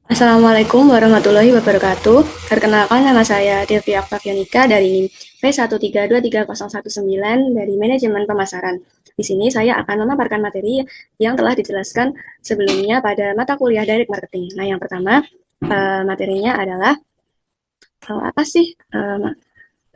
Assalamualaikum warahmatullahi wabarakatuh. Perkenalkan nama saya Delvi Oktavianika dari NIM P1323019 dari Manajemen Pemasaran. Di sini saya akan memaparkan materi yang telah dijelaskan sebelumnya pada mata kuliah Direct Marketing. Nah, yang pertama materinya adalah apa sih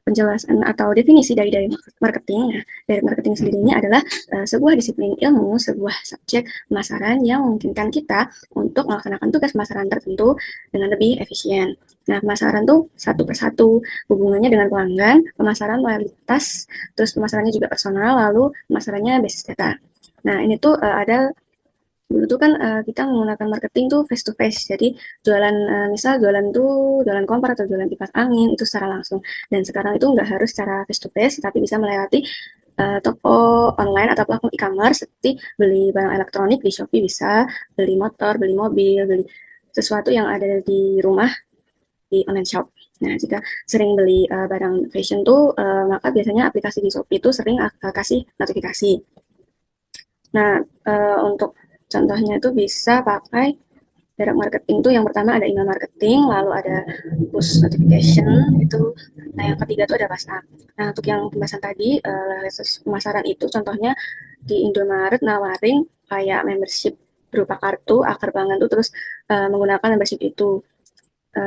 penjelasan atau definisi dari marketing. Nah, dari marketing sendirinya adalah sebuah disiplin ilmu, sebuah subjek pemasaran yang memungkinkan kita untuk melaksanakan tugas pemasaran tertentu dengan lebih efisien. Nah, pemasaran tuh satu persatu, hubungannya dengan pelanggan, pemasaran loyalitas, terus pemasarannya juga personal, lalu pemasarannya basis data. Nah, ini tuh ada dulu tuh kan kita menggunakan marketing tuh face to face. Jadi jualan misal jualan tuh jualan kompor atau jualan kipas angin itu secara langsung. Dan sekarang itu nggak harus secara face to face, tapi bisa melewati toko online atau platform e-commerce seperti beli barang elektronik di Shopee bisa, beli motor, beli mobil, beli sesuatu yang ada di rumah di online shop. Nah, jika sering beli barang fashion tuh, maka biasanya aplikasi di Shopee itu sering kasih notifikasi. Nah, untuk contohnya itu bisa pakai direct marketing tuh yang pertama ada email marketing, lalu ada push notification itu. Nah, yang ketiga tuh ada WhatsApp. Nah, untuk yang pembahasan tadi pemasaran itu contohnya di Indomaret nawarin kayak membership berupa kartu akar pelanggan tuh terus menggunakan membership itu.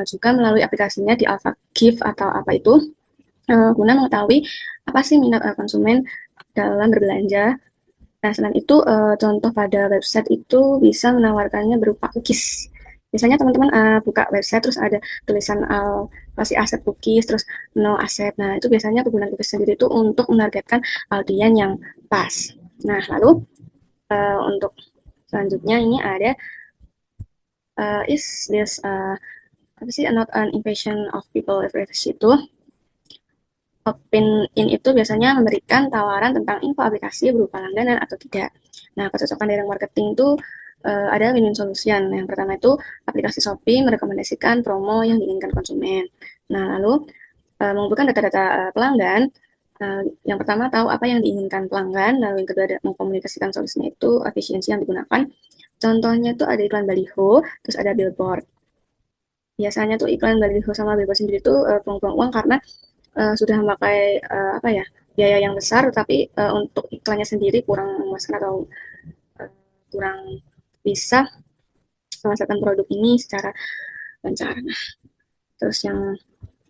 Juga melalui aplikasinya di Alpha Gift atau apa itu guna mengetahui apa sih minat konsumen dalam berbelanja. Nah, selain itu, contoh pada website itu bisa menawarkannya berupa cookies. Biasanya teman-teman buka website terus ada tulisan kasih aset cookies, terus no aset. Nah, itu biasanya penggunaan cookies sendiri itu untuk menargetkan audiens yang pas. Nah, lalu untuk selanjutnya ini ada is this apa sih not an invasion of people privacy itu. Opt-in itu biasanya memberikan tawaran tentang info aplikasi berupa langganan atau tidak. Nah, kecocokan dari marketing itu ada win-win solution. Yang pertama itu aplikasi Shopee merekomendasikan promo yang diinginkan konsumen. Nah, lalu mengumpulkan data-data pelanggan. Yang pertama tahu apa yang diinginkan pelanggan, lalu yang kedua ada mengkomunikasikan solusinya itu efisiensi yang digunakan. Contohnya itu ada iklan baliho, terus ada billboard. Biasanya tuh iklan baliho sama billboard sendiri tuh buang-buang uang karena sudah memakai apa ya biaya yang besar, tapi untuk iklannya sendiri kurang memuaskan atau uh, kurang bisa memasarkan produk ini secara lancar. Nah, terus yang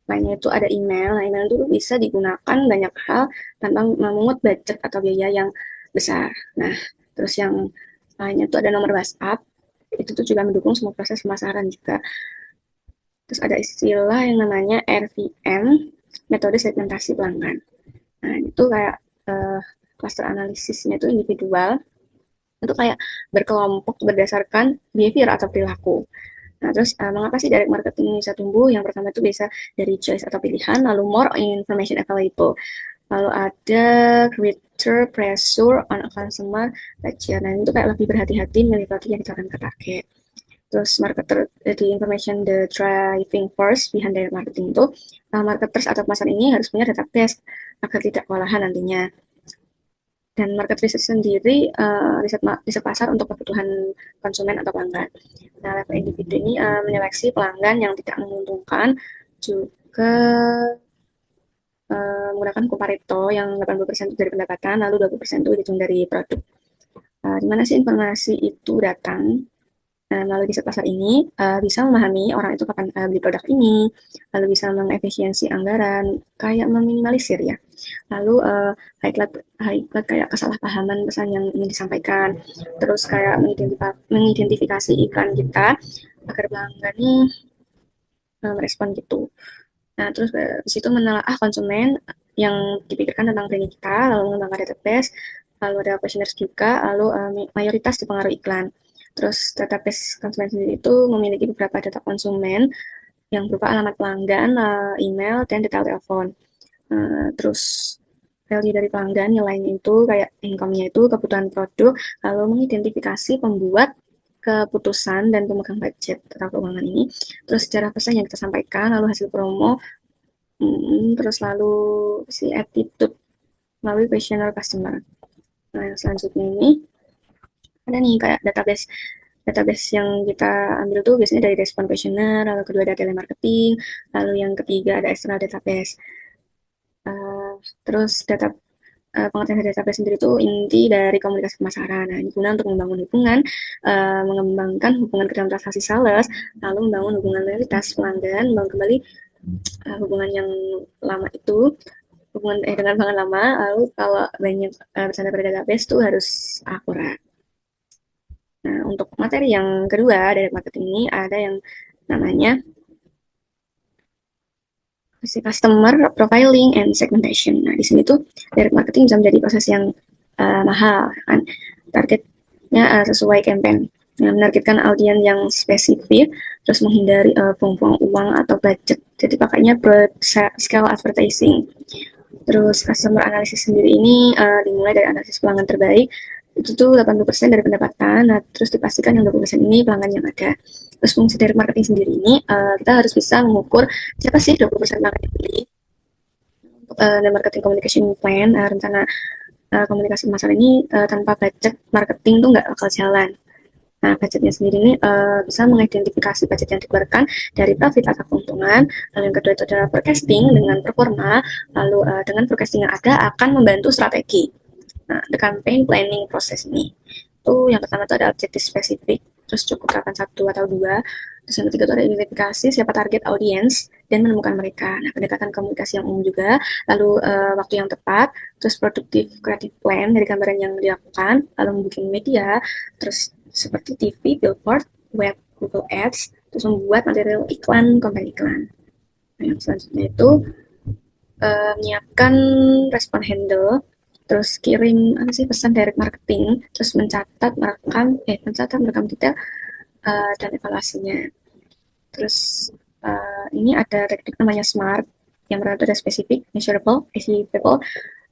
lainnya itu ada email. Nah, email itu bisa digunakan banyak hal tanpa memungut budget atau biaya yang besar. Nah, terus yang lainnya itu ada nomor WhatsApp. Itu tuh juga mendukung semua proses pemasaran juga. Terus ada istilah yang namanya RVM, metode segmentasi pelanggan. Nah, itu kayak cluster analisisnya itu individual, itu kayak berkelompok berdasarkan behavior atau perilaku. Nah, terus mengapa sih direct marketing ini bisa tumbuh? Yang pertama itu bisa dari choice atau pilihan, lalu more information available. Lalu ada greater pressure on a consumer budget. Nah, itu kayak lebih berhati-hati milih produk yang disarankan ke target. Terus marketer di information the driving force behind direct marketing itu marketers atau pasar ini harus punya database agar tidak kewalahan nantinya. Dan market research sendiri riset pasar untuk kebutuhan konsumen atau pelanggan. Nah, level individu ini menyeleksi pelanggan yang tidak menguntungkan, juga menggunakan Pareto yang 80% dari pendapatan, lalu 20% itu dihitung dari produk. Di mana sih informasi itu datang? Melalui riset pasar ini bisa memahami orang itu kapan beli produk ini, lalu bisa mengefisiensi anggaran, kayak meminimalisir ya. Lalu highlight kayak kesalahpahaman pesan yang ingin disampaikan, terus kayak mengidentifikasi iklan kita agar pelanggan nih merespon gitu. Nah, terus di situ menelaah konsumen yang dipikirkan tentang brand kita, lalu mengembangkan database, lalu ada questionnaire juga, lalu mayoritas dipengaruhi iklan. Terus database konsumen sendiri itu memiliki beberapa data konsumen yang berupa alamat pelanggan, email, dan detail telepon. Terus value dari pelanggan, nilainya itu kayak income-nya itu, kebutuhan produk, lalu mengidentifikasi pembuat keputusan dan pemegang budget atau keuangan ini. Terus secara pesan yang kita sampaikan, lalu hasil promo, terus lalu si attitude melalui questionnaire customer. Nah, yang selanjutnya ini ada nih kayak database database yang kita ambil tuh biasanya dari respon questionnaire, lalu kedua ada telemarketing, lalu yang ketiga ada external database. Uh, terus pengertian dari database sendiri itu inti dari komunikasi pemasaran. Nah, ini guna untuk membangun hubungan, mengembangkan hubungan ke dalam transaksi sales, lalu membangun hubungan loyalitas pelanggan, membangun kembali hubungan yang lama itu, dengan pelanggan lama. Lalu kalau banyak bersandar pada database itu harus akurat. Nah, untuk materi yang kedua dari marketing ini ada yang namanya customer profiling and segmentation. Nah, di sini tuh direct marketing bisa menjadi proses yang mahal, kan? Targetnya sesuai campaign. Nah, menargetkan audiens yang spesifik, terus menghindari buang-buang uang atau budget. Jadi pakainya broad scale advertising. Terus customer analysis sendiri ini dimulai dari analisis pelanggan terbaik. Itu tuh 80% dari pendapatan. Nah, terus dipastikan yang 20% ini pelanggan yang ada. Terus fungsi dari marketing sendiri ini kita harus bisa mengukur siapa sih 20% pelanggan yang beli. Dan marketing communication plan, rencana komunikasi masalah ini tanpa budget marketing tuh nggak bakal jalan. Nah, budgetnya sendiri ini bisa mengidentifikasi budget yang dikeluarkan dari profit atau keuntungan. Lalu yang kedua itu adalah forecasting dengan performa. Lalu dengan forecasting yang ada akan membantu strategi. Nah, the campaign planning proses ini. Itu yang pertama itu ada objektif spesifik, terus cukup kapan satu atau dua. Terus yang ketiga itu ada identifikasi siapa target audiens dan menemukan mereka. Nah, pendekatan komunikasi yang umum juga, lalu waktu yang tepat, terus produktif creative plan dari gambaran yang dilakukan, lalu membuat media, terus seperti TV, billboard, web, Google Ads, terus membuat material iklan, konten iklan. Nah, yang selanjutnya itu menyiapkan respon handle, terus kirim apa sih pesan direct marketing, terus mencatat merekam detail dan evaluasinya. Terus ini ada teknik namanya SMART yang berarti ada spesifik, measurable, achievable,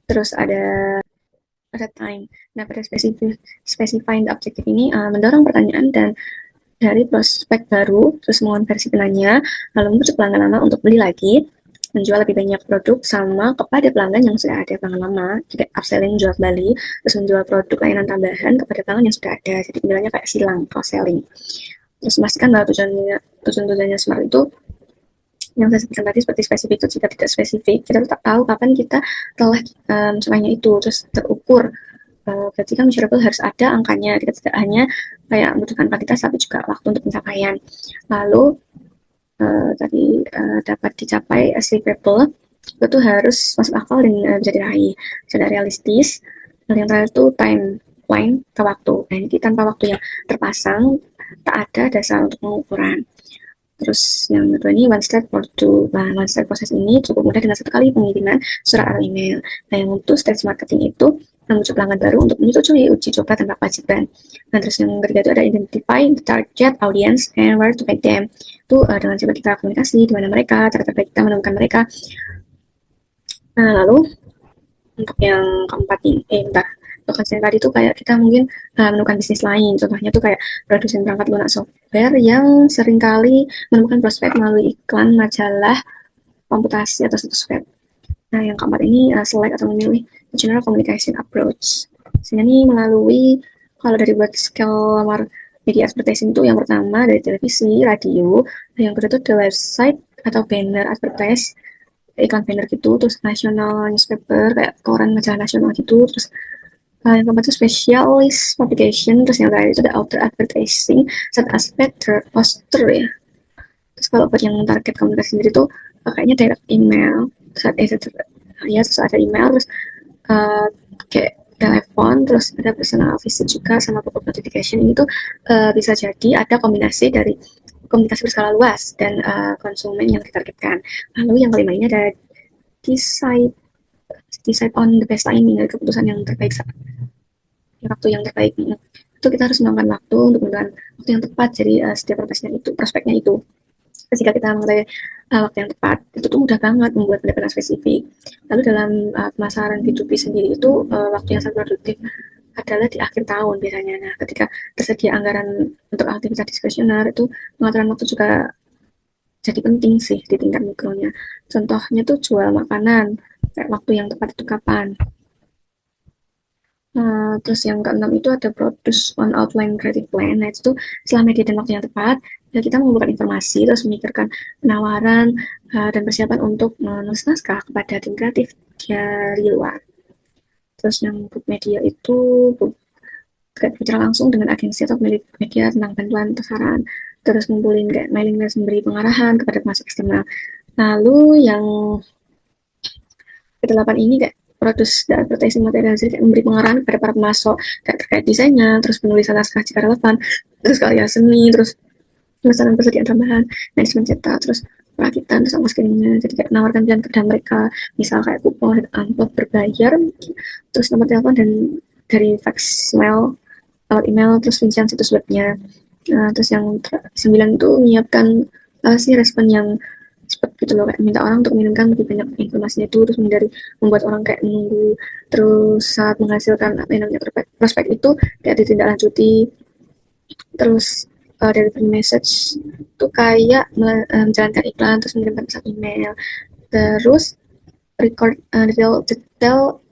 terus ada time. Nah, pada specifying the objective ini mendorong pertanyaan dan dari prospek baru, terus mengonversi penanya, lalu membujuk pelanggan lama untuk beli lagi, menjual lebih banyak produk sama kepada pelanggan yang sudah ada pelanggan lama, juga upselling, jual kembali, terus menjual produk layanan tambahan kepada pelanggan yang sudah ada. Jadi penjualannya kayak silang, cross selling. Terus memastikan bahwa tujuan-tujuannya smart itu yang saya sebutkan tadi seperti spesifik itu jika tidak spesifik kita tetap tahu kapan kita telah mencapainya itu, terus terukur. Berarti kan measurable harus ada angkanya, kita tidak hanya kayak membutuhkan kuantitas tapi juga waktu untuk pencapaian. Lalu tadi dapat dicapai achievable itu harus masuk akal dan bisa diraih, sudah realistis. Dan yang terakhir itu timeline ke waktu. Nah, ini tanpa waktu yang terpasang, tak ada dasar untuk pengukuran. Terus yang kedua ini one step to one step proses ini cukup mudah dengan satu kali pengiriman surat atau email. Nah, yang untuk stage marketing itu memujuk pelanggan baru untuk menyetujui uji coba tanpa kewajiban. Nah, terus yang ketiga itu ada identify the target audience and where to find them. Itu dengan coba kita komunikasi di mana mereka, cara terbaik kita menemukan mereka. Nah, lalu untuk yang keempat ini, untuk yang tadi tuh kayak kita mungkin menemukan bisnis lain. Contohnya tuh kayak produsen perangkat lunak software yang seringkali menemukan prospek melalui iklan majalah komputasi atau situs web. Nah, yang keempat ini select atau memilih general communication approach. Sehingga ini melalui kalau dari buat scale media advertising itu yang pertama dari televisi, radio, yang kedua itu the website atau banner advertise, iklan banner gitu, terus national newspaper kayak koran majalah nasional gitu, terus yang keempat itu specialist publication, terus yang terakhir itu ada outdoor advertising, set aspect poster ya. Terus kalau buat yang target komunikasi sendiri tuh pakainya direct email, terus ada email, terus kayak telepon, terus ada personal visit juga sama pop-up notification. Ini tuh bisa jadi ada kombinasi dari komunikasi berskala luas dan konsumen yang ditargetkan. Lalu yang kelima ini ada decide decide on the best timing, dari keputusan yang terbaik, waktu yang terbaik. Itu kita harus melakukan waktu untuk menentukan waktu yang tepat. Jadi setiap prospeknya itu ketika kita mengetahui waktu yang tepat itu tuh mudah banget membuat pendapatan spesifik. Lalu dalam pemasaran B2B sendiri itu waktu yang sangat produktif adalah di akhir tahun biasanya. Nah, ketika tersedia anggaran untuk aktivitas diskresioner itu pengaturan waktu juga jadi penting sih di tingkat mikronya. Contohnya tuh jual makanan, kayak waktu yang tepat itu kapan. Terus yang keenam itu ada produce one outline creative plan. Nah, itu tuh setelah media dan waktu yang tepat, ya kita mengumpulkan informasi, terus memikirkan penawaran, dan persiapan untuk menulis naskah kepada tim kreatif dari luar. Terus yang book media itu bicara langsung dengan agensi atau pemilik media tentang bantuan atau saran. Terus ngumpulin kayak mailing list memberi pengarahan kepada pemasok eksternal. Lalu yang kedelapan ini kayak produce dan advertising material, jadi kayak memberi pengarahan kepada para pemasok kayak terkait desainnya, terus penulisan naskah jika relevan, terus karya seni, terus pemesanan persediaan tambahan, manajemen cetak, terus perakitan, terus ongkos kirimnya. Jadi kayak menawarkan pilihan kerja mereka, misal kayak kupon, amplop berbayar, terus nomor telepon dan dari fax mail, lewat email, terus rincian situs webnya. Terus yang 9 itu menyiapkan sih respon yang cepat gitu loh, kayak minta orang untuk mengirimkan lebih banyak informasinya itu, terus menghindari membuat orang kayak menunggu. Terus saat menghasilkan apa yang namanya prospek itu kayak ditindaklanjuti. Terus dari message itu kayak menjalankan iklan, terus mengirimkan pesan email, terus record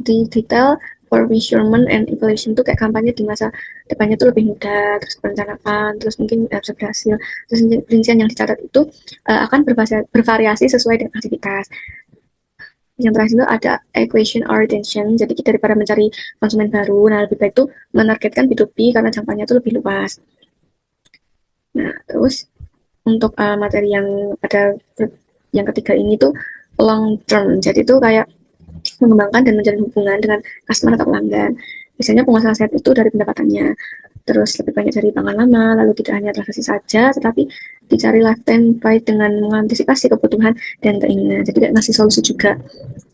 detail for measurement and evaluation tuh kayak kampanye di masa depannya tuh lebih mudah, terus perencanaan, terus mungkin bisa berhasil. Terus rincian yang dicatat itu akan bervariasi sesuai dengan aktivitas. Yang terakhir itu ada equation or retention, jadi daripada mencari konsumen baru, nah lebih baik tuh menargetkan B2B karena jangkauannya tuh lebih luas. Nah, terus untuk materi yang pada yang ketiga ini tuh long term, jadi tuh kayak mengembangkan dan menjalin hubungan dengan customer atau pelanggan. Biasanya pengusaha set itu dari pendapatannya, terus lebih banyak dari pangan lama, lalu tidak hanya transaksi saja, tetapi dicari lifetime value dengan mengantisipasi kebutuhan dan keinginan. Jadi kayak ngasih solusi juga.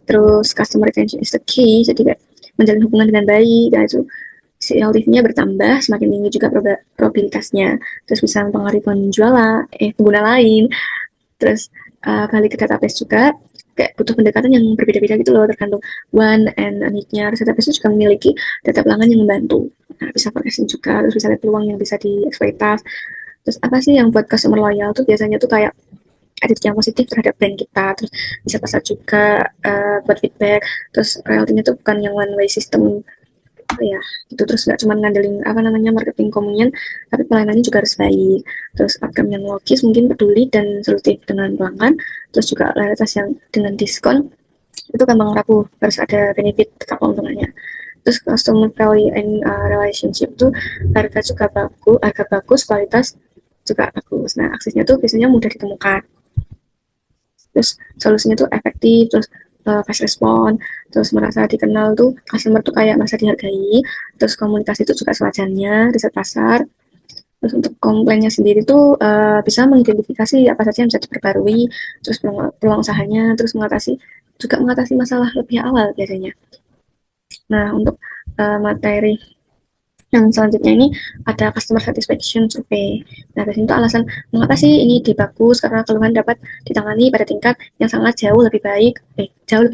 Terus customer retention is the key, jadi kayak menjalin hubungan dengan baik, dan itu si LTV-nya bertambah, semakin tinggi juga probabilitasnya. Terus bisa mempengaruhi pengguna lain. Terus balik ke database juga, kayak butuh pendekatan yang berbeda-beda gitu loh, tergantung one and need-nya. Terus database itu juga memiliki data pelanggan yang membantu. Nah, bisa forecasting juga, terus bisa lihat peluang yang bisa dieksploitasi. Terus apa sih yang buat customer loyal tuh biasanya tuh kayak attitude yang positif terhadap brand kita, terus bisa pasar juga, buat feedback, terus royalty-nya tuh bukan yang one way system, ya itu. Terus nggak cuma ngandelin apa namanya marketing convenient, tapi pelayanannya juga harus baik. Terus outcome yang logis, mungkin peduli dan solutif dengan pelanggan. Terus juga loyalitas yang dengan diskon itu gampang rapuh, harus ada benefit tetap keuntungannya. Terus customer value and relationship tuh harga bagus, kualitas juga bagus. Nah, aksesnya tuh biasanya mudah ditemukan, terus solusinya tuh efektif, terus fast respon, terus merasa dikenal tuh customer tuh kayak merasa dihargai, terus komunikasi itu juga sewajarnya, riset pasar. Terus untuk komplainnya sendiri tuh bisa mengidentifikasi apa saja yang bisa diperbarui, terus peluang usahanya, terus mengatasi masalah lebih awal biasanya. Nah, untuk materi yang selanjutnya ini ada customer satisfaction survey. Nah, dari itu alasan mengapa sih ini bagus, karena keluhan dapat ditangani pada tingkat yang sangat jauh lebih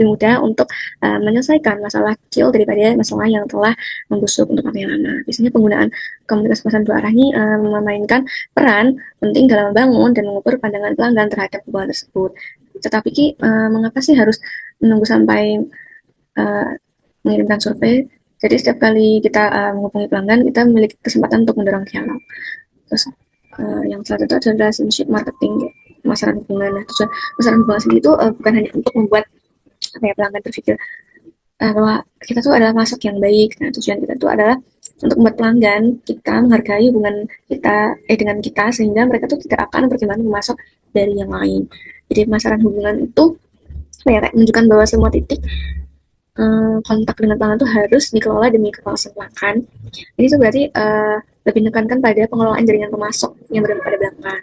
mudah untuk menyelesaikan masalah kecil daripada masalah yang telah membusuk untuk waktu yang lama. Biasanya penggunaan komunikasi pesan dua arah ini memainkan peran penting dalam membangun dan mengukur pandangan pelanggan terhadap hubungan tersebut. Tetapi mengapa sih harus menunggu sampai uh, mengirimkan survei? Jadi setiap kali kita menghubungi pelanggan, kita memiliki kesempatan untuk mendorong dialog. Terus yang selanjutnya adalah relationship marketing, pemasaran hubungan. Nah, tujuan pemasaran hubungan sendiri itu bukan hanya untuk membuat apa ya, pelanggan berpikir bahwa kita tuh adalah masuk yang baik. Nah, tujuan kita tuh adalah untuk membuat pelanggan kita menghargai hubungan kita dengan kita, sehingga mereka tuh tidak akan berkembang memasok dari yang lain. Jadi pemasaran hubungan itu menunjukkan bahwa semua titik kontak dengan pelanggan itu harus dikelola demi kepuasan pelanggan. Ini tuh berarti lebih menekankan pada pengelolaan jaringan pemasok yang berada pada pelanggan.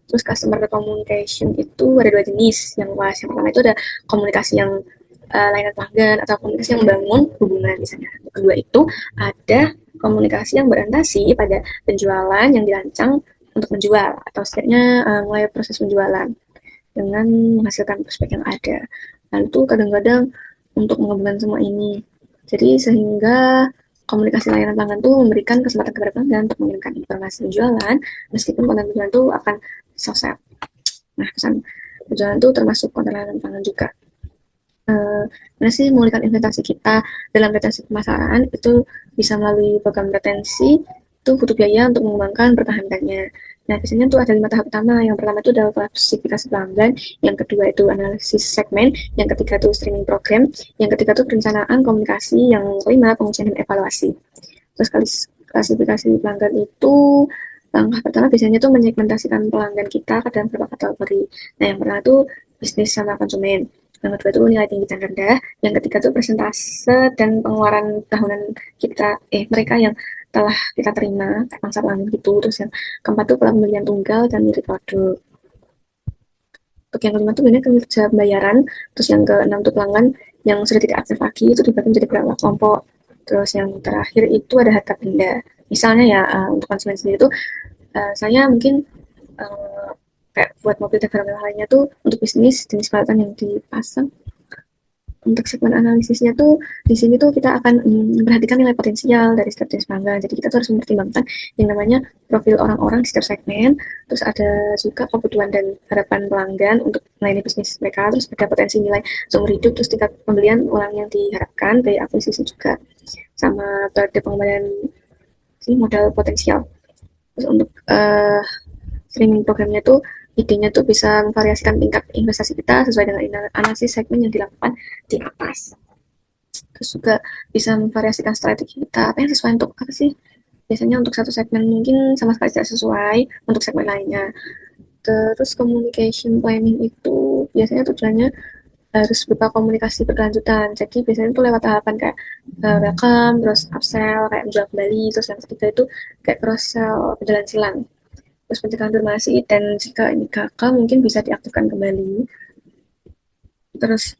Terus customer communication itu ada dua jenis yang luas. Yang pertama itu ada komunikasi yang layanan pelanggan atau komunikasi yang membangun hubungan misalnya. Yang kedua itu ada komunikasi yang berorientasi pada penjualan yang dirancang untuk menjual atau setidaknya mulai proses penjualan dengan menghasilkan prospek yang ada. Lalu tuh kadang-kadang untuk menggabungkan semua ini, jadi sehingga komunikasi layanan pelanggan tuh memberikan kesempatan kepada pelanggan untuk mengirimkan informasi penjualan, meskipun konten penjualan itu akan sosial. Nah, pesan penjualan itu termasuk konten layanan pelanggan juga. eh, mana sih memulihkan investasi kita dalam retensi pemasaran itu bisa melalui program retensi itu butuh biaya untuk mengembangkan pertahanannya. Nah, biasanya tuh ada 5 tahap utama. Yang pertama itu adalah klasifikasi pelanggan, yang kedua itu analisis segmen, yang ketiga itu streaming program, yang ketiga itu perencanaan komunikasi, yang kelima pengujian dan evaluasi. Terus klasifikasi pelanggan itu langkah pertama biasanya tuh menyegmentasikan pelanggan kita ke dalam beberapa kategori. Nah, yang pertama itu bisnis sama konsumen. Yang kedua itu nilai tinggi dan rendah. Yang ketiga itu persentase dan pengeluaran tahunan kita, mereka yang telah kita terima, pangsa pelanggan gitu. Terus yang keempat itu pembelian tunggal dan mirip produk. Untuk yang kelima itu banyak kinerja pembayaran. Terus yang keenam itu pelanggan yang sudah tidak aktif lagi itu dibagi menjadi beberapa kelompok. Terus yang terakhir itu ada harta benda. Misalnya ya untuk konsumen sendiri itu saya mungkin uh, kayak buat mobil dan barang lainnya tuh untuk bisnis jenis peralatan yang dipasang. Untuk segmen analisisnya tuh di sini tuh kita akan memperhatikan nilai potensial dari setiap jenis pelanggan. Jadi kita tuh harus mempertimbangkan yang namanya profil orang-orang di setiap segmen. Terus ada juga kebutuhan dan harapan pelanggan untuk melayani bisnis mereka. Terus ada potensi nilai seumur hidup. Terus tingkat pembelian ulang yang diharapkan, biaya akuisisi juga, sama periode pengembalian si modal potensial. Terus untuk streaming programnya tuh idenya tuh bisa memvariasikan tingkat investasi kita sesuai dengan analisis segmen yang dilakukan di atas. Terus juga bisa memvariasikan strategi kita, apa yang sesuai untuk apa sih. Biasanya untuk satu segmen mungkin sama sekali tidak sesuai untuk segmen lainnya. Terus communication planning itu biasanya tujuannya harus berupa komunikasi berkelanjutan. Jadi biasanya itu lewat tahapan kayak welcome, terus upsell, kayak menjual kembali, terus yang ketiga itu kayak cross sell, berjalan silang. Terus pencegahan konfirmasi, dan jika ini gagal mungkin bisa diaktifkan kembali. Terus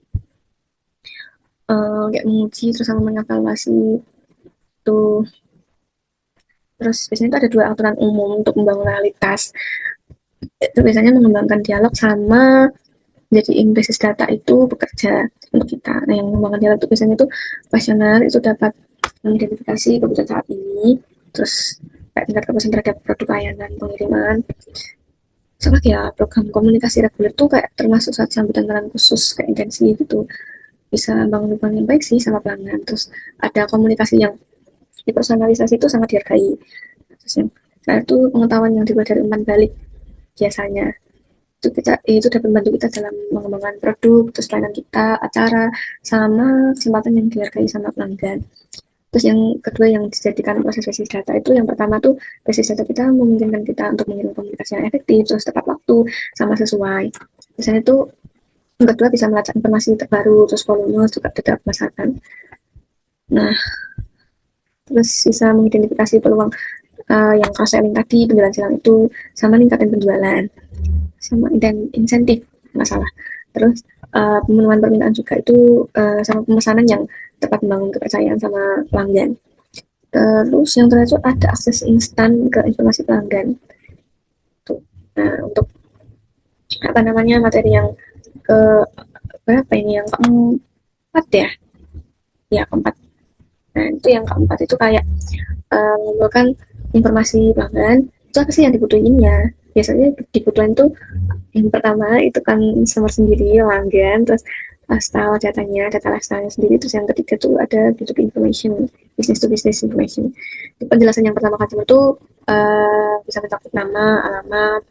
kayak menguji terus sama mengevaluasi tuh. Terus biasanya itu ada 2 aturan umum untuk membangun realitas. Itu biasanya mengembangkan dialog sama jadi basis data itu bekerja untuk kita. Nah, yang mengembangkan dialog itu biasanya itu kuesioner itu dapat mengidentifikasi kebutuhan saat ini, terus kayak tingkat kepuasan terhadap produk layanan pengiriman. Sama ya program komunikasi reguler tuh kayak termasuk saat sambutan peran khusus kayak intensi gitu, bisa bangun hubungan yang baik sih sama pelanggan. Terus ada komunikasi yang dipersonalisasi itu sangat dihargai. Terus yang terakhir itu pengetahuan yang dibuat dari umpan balik biasanya itu dapat membantu kita dalam mengembangkan produk, terus pelayanan kita, acara, sama kesempatan yang dihargai sama pelanggan. Terus yang kedua yang dijadikan proses basis data itu yang pertama tuh basis data kita memungkinkan kita untuk mengirim komunikasi yang efektif, terus tepat waktu, sama sesuai. Misalnya itu yang kedua bisa melacak informasi terbaru, terus volume juga tetap masakan. Nah, terus bisa mengidentifikasi peluang yang cross selling tadi, penjualan silang itu, sama ningkatin penjualan, sama dan insentif masalah. Terus pemenuhan permintaan juga itu sama pemesanan yang tepat membangun kepercayaan sama pelanggan. Terus yang terakhir ada akses instan ke informasi pelanggan. Tuh. Nah, untuk apa namanya materi yang ke berapa ini yang keempat ya? Ya keempat. Nah, itu yang keempat itu kayak mengumpulkan informasi pelanggan. Itu apa sih yang dibutuhin ya? Biasanya dibutuhin tuh yang pertama itu kan nomor sendiri pelanggan, terus lifestyle datanya, data lifestyle sendiri. Terus yang ketiga tuh ada B2B information, business to business information. Penjelasan yang pertama customer tuh bisa mencakup nama, alamat,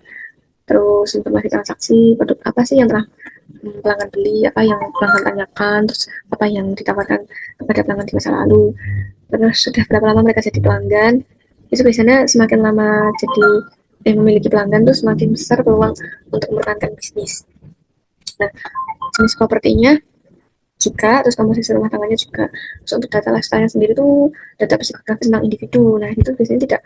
terus informasi transaksi, produk apa sih yang telah pelanggan beli, apa yang pelanggan tanyakan, terus apa yang ditawarkan kepada pelanggan di masa lalu, terus sudah berapa lama mereka jadi pelanggan. Itu biasanya semakin lama jadi memiliki pelanggan tuh semakin besar peluang untuk mempertahankan bisnis. Nah, jenis propertinya juga, terus komposisi rumah tangganya juga. Terus untuk data lifestyle sendiri tuh data psikografis tentang individu. Nah, itu biasanya tidak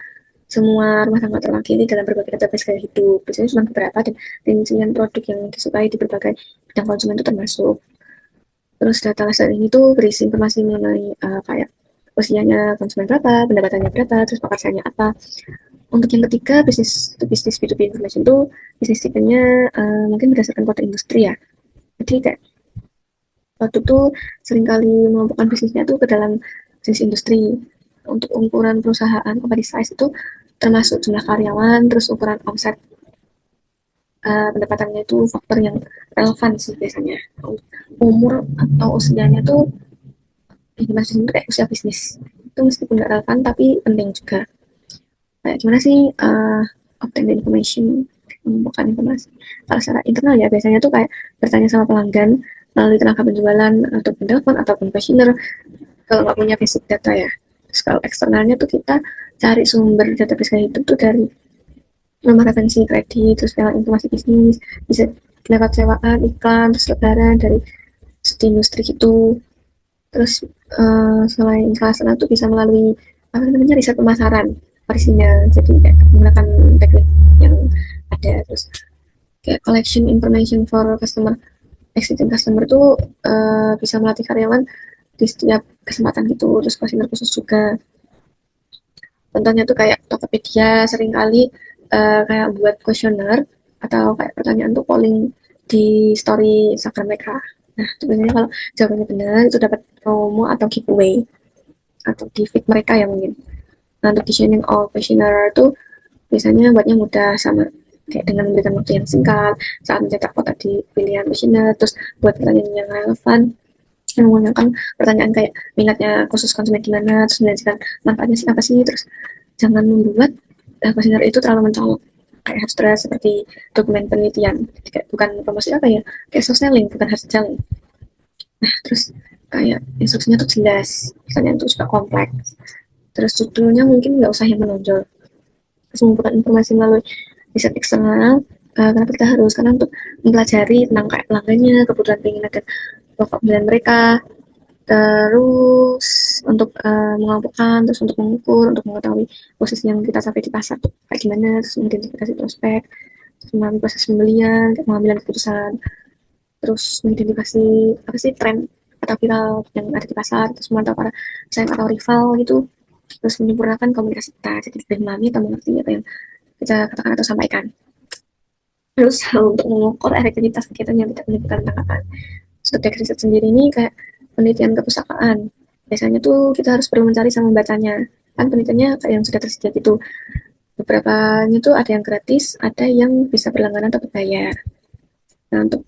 semua rumah tangga terwakili dalam berbagai database gaya hidup. Biasanya cuma beberapa, dan rincian produk yang disukai di berbagai bidang konsumen itu termasuk. Terus data lifestyle ini tuh berisi informasi mengenai kayak usianya konsumen berapa, pendapatannya berapa, terus pekerjaannya apa. Untuk yang ketiga, bisnis to bisnis B2B information itu bisnis tipenya mungkin berdasarkan kode industri ya. Jadi kayak waktu itu seringkali mengelompokkan bisnisnya tuh ke dalam jenis industri. Untuk ukuran perusahaan company size itu termasuk jumlah karyawan, terus ukuran omset pendapatannya itu faktor yang relevan sih biasanya. Umur atau usianya tuh ini masih kayak usia bisnis itu meskipun nggak relevan tapi penting juga. Kayak gimana sih obtain the information, mengumpulkan informasi. Kalau secara internal ya biasanya tuh kayak bertanya sama pelanggan melalui tenaga penjualan atau penelpon ataupun questionnaire kalau nggak punya basic data ya. Terus kalau eksternalnya tuh kita cari sumber database kayak itu tuh dari nomor referensi kredit, terus lewat informasi bisnis, bisa lewat sewaan, iklan, terus lebaran dari studi industri gitu. Terus selain kelas sana tuh bisa melalui apa namanya riset pemasaran orisinal, jadi kayak menggunakan teknik yang ada. Terus kayak collection information for customer, existing customer tuh bisa melatih karyawan di setiap kesempatan gitu. Terus kuesioner khusus juga, contohnya tuh kayak Tokopedia sering kali kayak buat kuesioner atau kayak pertanyaan tuh polling di story Instagram mereka. Nah, itu biasanya kalau jawabannya benar itu dapat promo atau giveaway atau di feed mereka ya mungkin. Nah, untuk designing all questionnaire tuh biasanya buatnya mudah sama kayak dengan memberikan waktu yang singkat saat mencetak kotak di pilihan questionnaire, terus buat pertanyaan yang relevan yang menggunakan pertanyaan kayak minatnya khusus konsumen gimana, terus menjelaskan manfaatnya sih apa sih, terus jangan membuat questionnaire itu terlalu mencolok kayak harus terlihat seperti dokumen penelitian. Jadi, kayak bukan promosi apa ya, kayak social selling bukan hard selling. Nah, terus kayak instruksinya tuh jelas, misalnya itu juga kompleks, terus judulnya mungkin nggak usah yang menonjol. Terus mengumpulkan informasi melalui riset eksternal. Kenapa kita harus? Karena untuk mempelajari tentang kayak pelanggannya, kebutuhan keinginan dan pokok pembelian mereka, terus untuk mengelompokkan, terus untuk mengukur, untuk mengetahui posisi yang kita sampai di pasar kayak gimana, terus mengidentifikasi prospek, terus melalui proses pembelian, pengambilan keputusan, terus mengidentifikasi apa sih tren atau viral yang ada di pasar, terus memantau para pesaing atau rival gitu, terus menyempurnakan komunikasi kita jadi lebih memahami atau mengerti apa yang kita katakan atau sampaikan. Terus untuk mengukur efektivitas kegiatan yang tidak menimbulkan tangkapan. Subjek riset sendiri ini kayak penelitian kepustakaan. Biasanya tuh kita harus perlu mencari sama membacanya. Kan penelitiannya kayak yang sudah tersedia gitu. Beberapanya tuh ada yang gratis, ada yang bisa berlangganan atau berbayar. Nah, untuk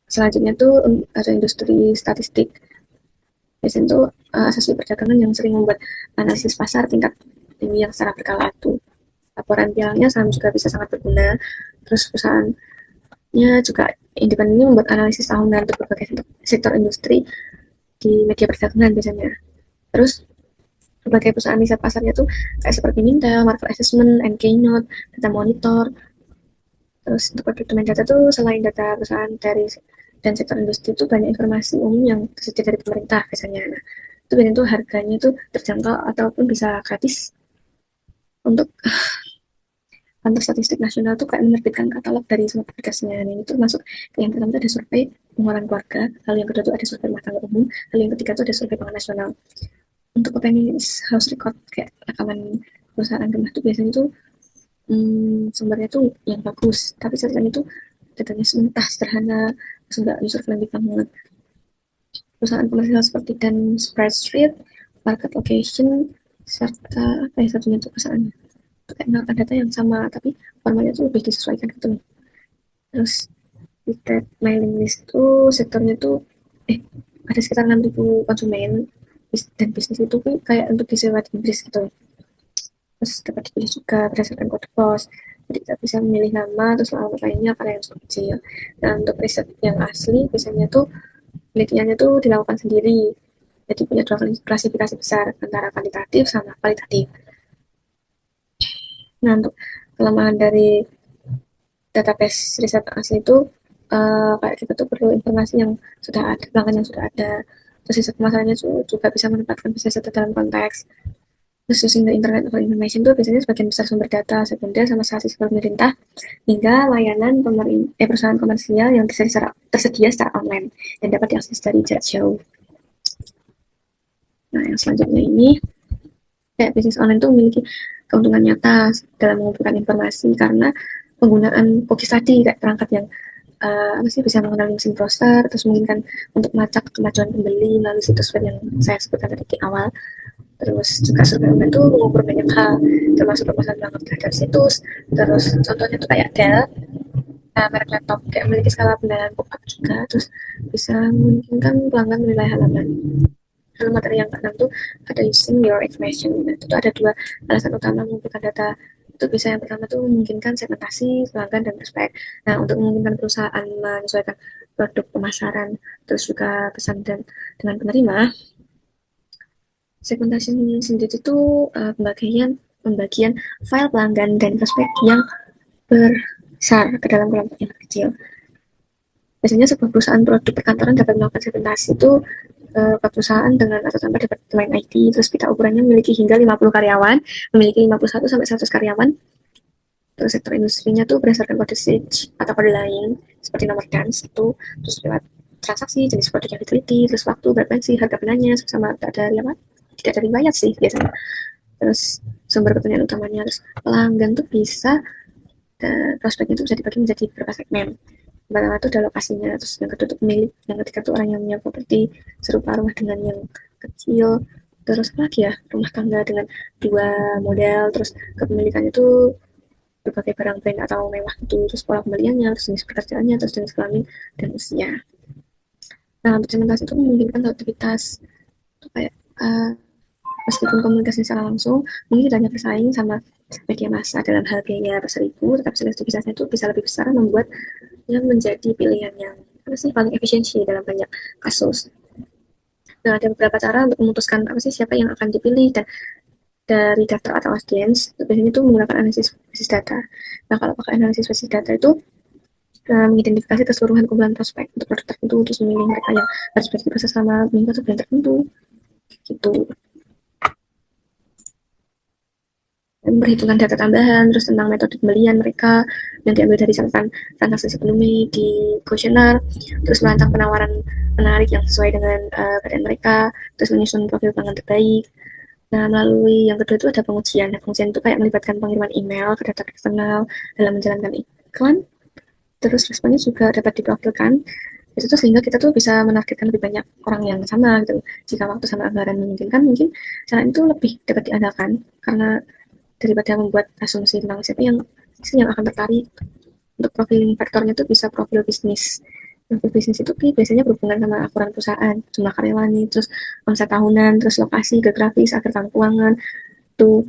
selanjutnya tuh ada industri statistik. Biasanya tuh asosiasi perdagangan yang sering membuat analisis pasar tingkat tinggi yang secara berkala tuh. Laporan pialanya saham juga bisa sangat berguna. Terus perusahaannya juga independen membuat analisis tahunan untuk berbagai sektor industri di media perdagangan biasanya. Terus berbagai perusahaan riset pasarnya tuh kayak seperti Mintel, Market Assessment, NK-Note, Data Monitor. Terus untuk domain data tuh selain data perusahaan dari dan sektor industri itu banyak informasi umum yang tersedia dari pemerintah biasanya. Nah, itu biasanya tuh harganya tuh terjangkau ataupun bisa gratis. Untuk kantor statistik nasional tuh kayak menerbitkan katalog dari semua publikasinya. Nah, ini tuh masuk ke yang pertama itu ada survei pengeluaran keluarga, lalu yang kedua tuh ada survei rumah tangga umum, lalu yang ketiga tuh ada survei pangan nasional. Untuk opening house record kayak rekaman perusahaan rumah tuh biasanya tuh sumbernya tuh yang bagus, tapi ceritanya tuh datanya sementara sederhana, terus nggak user friendly banget. Perusahaan komersial seperti dan spreadsheet, market location, serta apa ya satunya tuh perusahaannya itu kayak menawarkan data yang sama tapi formatnya tuh lebih disesuaikan gitu. Terus di mailing list tuh sektornya tuh ada sekitar 6.000 konsumen dan bisnis itu kayak untuk disewa di Inggris gitu. Terus dapat dipilih juga berdasarkan kode pos, jadi kita bisa memilih nama terus alamat lainnya pada yang kecil. Nah, untuk riset yang asli biasanya tuh penelitiannya tuh dilakukan sendiri, jadi punya dua klasifikasi besar antara kuantitatif sama kualitatif. Nah, untuk kelemahan dari database riset asli itu kayak kita tuh perlu informasi yang sudah ada, pelanggan yang sudah ada. Terus riset masalahnya juga bisa menempatkan bisnis data dalam konteks. Terus using the internet of information itu biasanya sebagian besar sumber data sekunder sama statistik pemerintah hingga layanan perusahaan komersial yang tersedia secara online dan dapat diakses dari jarak jauh. Nah, yang selanjutnya ini kayak bisnis online itu memiliki keuntungan nyata dalam mengumpulkan informasi karena penggunaan cookies tadi kayak perangkat yang bisa mengenali mesin browser, terus memungkinkan untuk melacak kemajuan pembeli melalui situs web yang saya sebutkan tadi di awal. Terus juga survei online itu mengukur banyak hal, termasuk permasalahan banget terhadap situs. Terus contohnya tuh kayak Dell merek laptop, kayak memiliki skala pendanaan pop-up juga, terus bisa memungkinkan pelanggan menilai halaman. Lalu materi yang keenam tuh ada using your information. Nah, itu ada dua alasan utama mengumpulkan data. Itu bisa yang pertama tuh memungkinkan segmentasi pelanggan dan prospek. Nah, untuk memungkinkan perusahaan menyesuaikan produk pemasaran, terus juga pesan dan dengan penerima, segmentasi sendiri itu pembagian file pelanggan dan prospek yang besar ke dalam kelompok yang kecil. Biasanya sebuah perusahaan produk perkantoran dapat melakukan segmentasi itu perusahaan dengan atau tanpa dapat domain ID, terus pita ukurannya memiliki hingga 50 karyawan, memiliki 51 sampai 100 karyawan. Terus sektor industrinya tuh berdasarkan kode switch atau kode lain seperti nomor dance itu, terus lewat transaksi, jenis produk yang diteliti, terus waktu, frekuensi, harga benarnya sama tidak dari riwayat sih biasanya. Terus sumber kepentingan utamanya, terus pelanggan tuh bisa prospeknya itu bisa dibagi menjadi beberapa segmen. Yang pertama itu adalah lokasinya, terus yang kedua itu pemilik, yang ketiga itu orang yang punya properti serupa rumah dengan yang kecil, terus apa lagi ya, rumah tangga dengan dua model, terus kepemilikannya itu berbagai barang brand atau mewah itu, terus pola pembeliannya, terus jenis pekerjaannya, terus jenis kelamin dan usia. Nah, untuk segmentasi itu memungkinkan aktivitas itu kayak meskipun komunikasi secara langsung mungkin tidak hanya bersaing sama media massa dalam hal biaya per seribu, tetapi selektivitasnya itu bisa lebih besar, membuat yang menjadi pilihan yang apa sih paling efisiensi dalam banyak kasus. Nah, ada beberapa cara untuk memutuskan apa sih siapa yang akan dipilih, dan dari daftar atau audiens biasanya itu menggunakan analisis basis data. Nah, kalau pakai analisis basis data itu mengidentifikasi keseluruhan kumpulan prospek untuk produk tertentu, terus memilih mereka yang harus berproses selama minggu atau bulan tertentu gitu. Memperhitungkan data tambahan, terus tentang metode pembelian mereka yang diambil dari catatan transaksi sebelumnya di kuesioner, terus merancang penawaran menarik yang sesuai dengan keadaan mereka, terus menyusun profil pelanggan terbaik. Nah, melalui yang kedua itu ada pengujian. Nah, pengujian itu kayak melibatkan pengiriman email ke data eksternal dalam menjalankan iklan, terus responnya juga dapat diprofilkan. Itu tuh sehingga kita tuh bisa menargetkan lebih banyak orang yang sama gitu. Jika waktu sama anggaran memungkinkan, mungkin cara itu lebih dapat diandalkan karena daripada membuat asumsi tentang siapa yang akan tertarik. Untuk profiling faktornya itu bisa profil bisnis. Profil bisnis itu biasanya berhubungan sama aturan perusahaan, jumlah karyawan, terus omset tahunan, terus lokasi, geografis, akhir tahun keuangan. Tuh,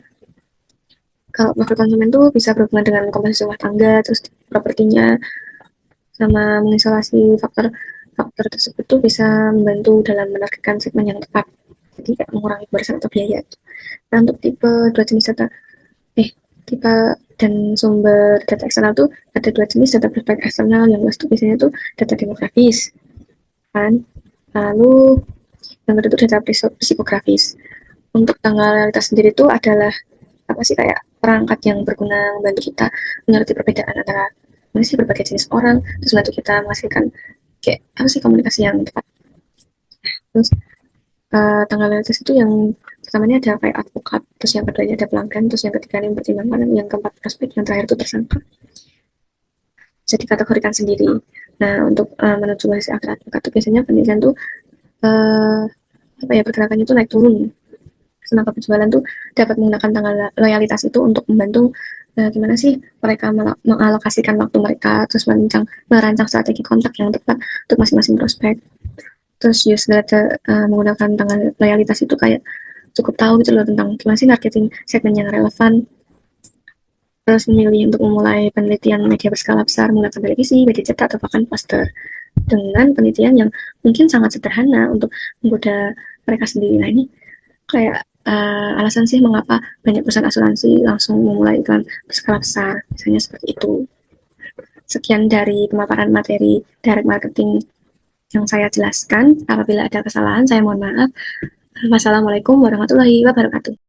kalau profil konsumen tuh bisa berhubungan dengan komposisi rumah tangga, terus propertinya, sama mengisolasi faktor tersebut tuh bisa membantu dalam menargetkan segmen yang tepat. Jadi kayak mengurangi barisan atau biaya. Nah, untuk tipe dua jenis data tipe dan sumber data eksternal tuh ada dua jenis data bersifat eksternal. Yang luas tuh biasanya tuh data demografis kan, lalu yang kedua tuh data psikografis. Untuk tanggal realitas sendiri tuh adalah apa sih, kayak perangkat yang berguna membantu kita mengerti perbedaan antara sih berbagai jenis orang, terus membantu kita menghasilkan kayak apa sih komunikasi yang tepat. Terus tanggal realitas itu yang pertamanya ada kayak advokat, terus yang keduanya ada pelanggan, terus yang ketiga ini pertimbangan, yang keempat prospek, yang terakhir itu tersangka. Bisa dikategorikan sendiri. Nah, untuk menuju hasil akhir advokat itu biasanya penelitian tuh uh, apa ya, pergerakannya itu naik turun. Tenaga penjualan tuh dapat menggunakan tanggal loyalitas itu untuk membantu gimana sih mereka mengalokasikan waktu mereka, terus merancang strategi kontak yang tepat untuk masing-masing prospek. Terus use data menggunakan tanggal loyalitas itu kayak cukup tahu gitu loh tentang gimana sih marketing segmen yang relevan. Terus memilih untuk memulai penelitian media berskala besar menggunakan televisi, media cetak, atau bahkan poster dengan penelitian yang mungkin sangat sederhana untuk menggoda mereka sendiri. Nah, ini kayak alasan sih mengapa banyak perusahaan asuransi langsung memulai iklan berskala besar, misalnya seperti itu. Sekian dari pemaparan materi direct marketing yang saya jelaskan. Apabila ada kesalahan, saya mohon maaf. Wassalamualaikum warahmatullahi wabarakatuh.